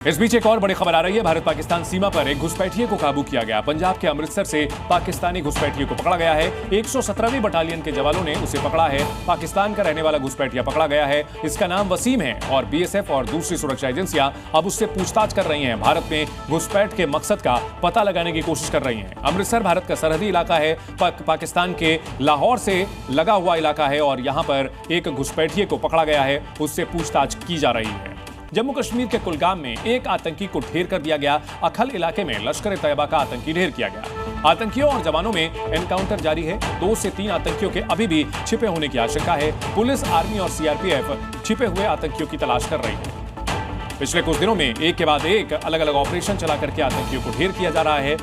इस बीच एक और बड़ी खबर आ रही है। भारत पाकिस्तान सीमा पर एक घुसपैठिए को काबू किया गया। पंजाब के अमृतसर से पाकिस्तानी घुसपैठिए को पकड़ा गया है। 117वीं बटालियन के जवानों ने उसे पकड़ा है। पाकिस्तान का रहने वाला घुसपैठिया पकड़ा गया है। इसका नाम वसीम है और बीएसएफ और दूसरी सुरक्षा एजेंसियां अब उससे पूछताछ कर रही हैं। भारत में घुसपैठ के मकसद का पता लगाने की कोशिश कर रही हैं। अमृतसर भारत का सरहदी इलाका है, पाकिस्तान के लाहौर से लगा हुआ इलाका है और यहां पर एक घुसपैठिए को पकड़ा गया है। उससे पूछताछ की जा रही है। जम्मू कश्मीर के कुलगाम में एक आतंकी को ढेर कर दिया गया। अखल इलाके में लश्कर-ए-तैयबा का आतंकी ढेर किया गया। आतंकियों और जवानों में एनकाउंटर जारी है। 2 से 3 आतंकियों के अभी भी छिपे होने की आशंका है। पुलिस, आर्मी और सीआरपीएफ छिपे हुए आतंकियों की तलाश कर रही है। पिछले कुछ दिनों में एक के बाद एक अलग अलग ऑपरेशन चला करके आतंकियों को ढेर किया जा रहा है।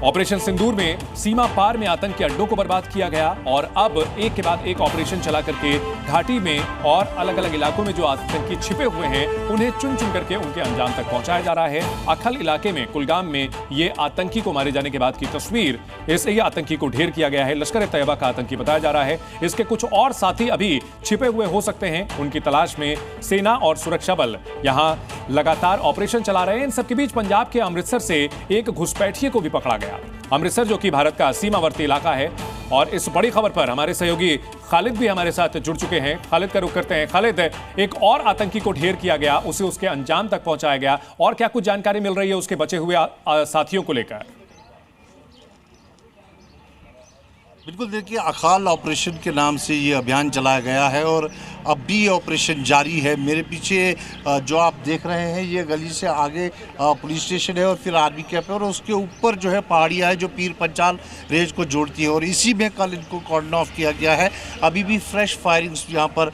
ऑपरेशन सिंदूर में सीमा पार में आतंकी अड्डों को बर्बाद किया गया और अब एक के बाद एक ऑपरेशन चला करके घाटी में और अलग अलग इलाकों में जो आतंकी छिपे हुए हैं उन्हें चुन चुन करके उनके अंजाम तक पहुंचाया जा रहा है। अखल इलाके में कुलगाम में ये आतंकी को मारे जाने के बाद की तस्वीर। इस आतंकी को ढेर किया गया है। लश्कर-ए-तैयबा का आतंकी बताया जा रहा है। इसके कुछ और साथी अभी छिपे हुए हो सकते हैं। उनकी तलाश में सेना और सुरक्षा बल यहां लगातार ऑपरेशन चला रहे हैं। इन सबके बीच पंजाब के अमृतसर से एक घुसपैठिए को भी पकड़ा गया। अमृतसर जो कि भारत का सीमावर्ती इलाका है। और इस बड़ी खबर पर हमारे सहयोगी खालिद भी हमारे साथ जुड़ चुके हैं। खालिद का रुख करते हैं। खालिद, एक और आतंकी को ढेर किया गया, उसे उसके अंजाम तक पहुंचाया गया, और क्या कुछ जानकारी मिल रही है उसके बचे हुए साथियों को लेकर? बिल्कुल, देखिए, अखाल ऑपरेशन के नाम से ये अभियान चलाया गया है और अब भी ऑपरेशन जारी है। मेरे पीछे जो आप देख रहे हैं ये गली से आगे पुलिस स्टेशन है और फिर आर्मी कैंप है और उसके ऊपर जो है पहाड़ियाँ है जो पीर पंचाल रेंज को जोड़ती है और इसी में कल इनको कॉर्डन ऑफ किया गया है। अभी भी फ्रेश फायरिंग्स यहाँ पर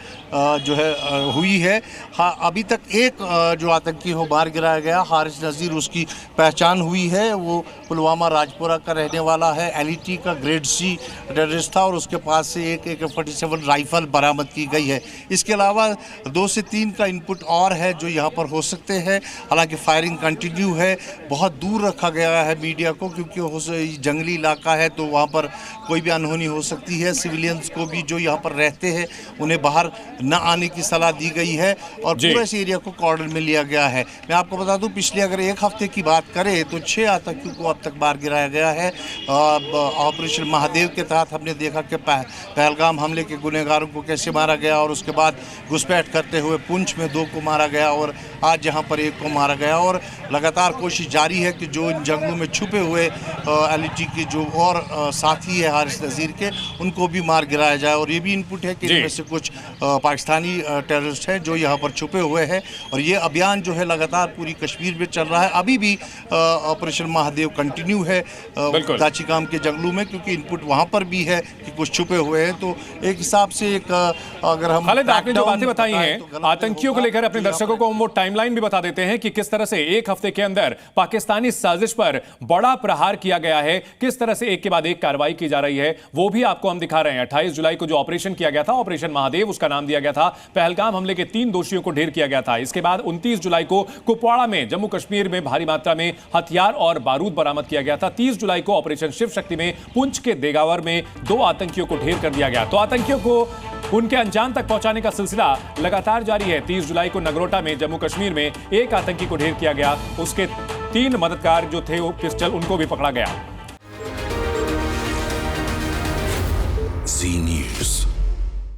जो है हुई है। हाँ, अभी तक एक जो आतंकी हो मार गिराया गया, हारिस नज़ीर, उसकी पहचान हुई है। वो पुलवामा राजपुरा का रहने वाला है। एलईटी का ग्रेड सी टेररिस्ट था और उसके पास से एक AK-47 राइफल बरामद की गई है। इसके अलावा 2 से 3 का इनपुट और है जो यहाँ पर हो सकते हैं। हालांकि फायरिंग कंटिन्यू है। बहुत दूर रखा गया है मीडिया को क्योंकि जंगली इलाका है तो वहाँ पर कोई भी अनहोनी हो सकती है। सिविलियंस को भी जो यहाँ पर रहते हैं उन्हें बाहर न आने की सलाह दी गई है और पूरे इस एरिया को कॉर्डन में लिया गया है। मैं आपको बता दूँ, पिछले अगर 1 हफ्ते की बात करें तो 6 आतंकियों को अब तक मार गिराया गया है। ऑपरेशन महादेव के तहत हमने देखा कि पहलगाम हमले के गुनहगारों को कैसे मारा गया और उसके बाद घुसपैठ करते हुए पुंछ में 2 को मारा गया और आज यहाँ पर 1 को मारा गया। और लगातार कोशिश जारी है कि जो इन जंगलों में छुपे हुए एलईटी के जो और साथी है हारिस नज़ीर के, उनको भी मार गिराया जाए। और ये भी इनपुट है कि इनमें से कुछ पाकिस्तानी टेररिस्ट हैं जो यहाँ पर छुपे हुए हैं और ये अभियान जो है लगातार पूरी कश्मीर में चल रहा है। अभी भी ऑपरेशन महादेव कंटिन्यू है दाचिगाम के जंगलों में क्योंकि इनपुट वहाँ पर भी है कि कुछ छुपे हुए हैं। तो एक हिसाब से अगर हम आपने जो बातें बताई हैं आतंकियों को लेकर अपने दर्शकों को वो टाइमलाइन भी बता देते हैं कि किस तरह से 1 हफ्ते के अंदर पाकिस्तानी साजिश पर बड़ा प्रहार किया गया है, किस तरह से एक के बाद एक कार्रवाई की जा रही है, वो भी आपको हम दिखा रहे हैं। 28 जुलाई को जो ऑपरेशन किया गया था, ऑपरेशन महादेव उसका नाम दिया गया था। पहलगाम हमले के 3 दोषियों को ढेर किया गया था। इसके बाद 29 जुलाई को कुपवाड़ा में जम्मू कश्मीर में भारी मात्रा में हथियार और बारूद बरामद किया गया था। 30 जुलाई को ऑपरेशन शिव शक्ति में पुंछ के देगावर में 2 आतंकियों को ढेर कर दिया गया। तो आतंकियों को उनके अंजाम तक पहुंचाने का सिलसिला लगातार जारी है। 30 जुलाई को नगरोटा में जम्मू कश्मीर में एक आतंकी को ढेर किया गया। उसके 3 मददगार जो थे वो पिस्टल, उनको भी पकड़ा गया।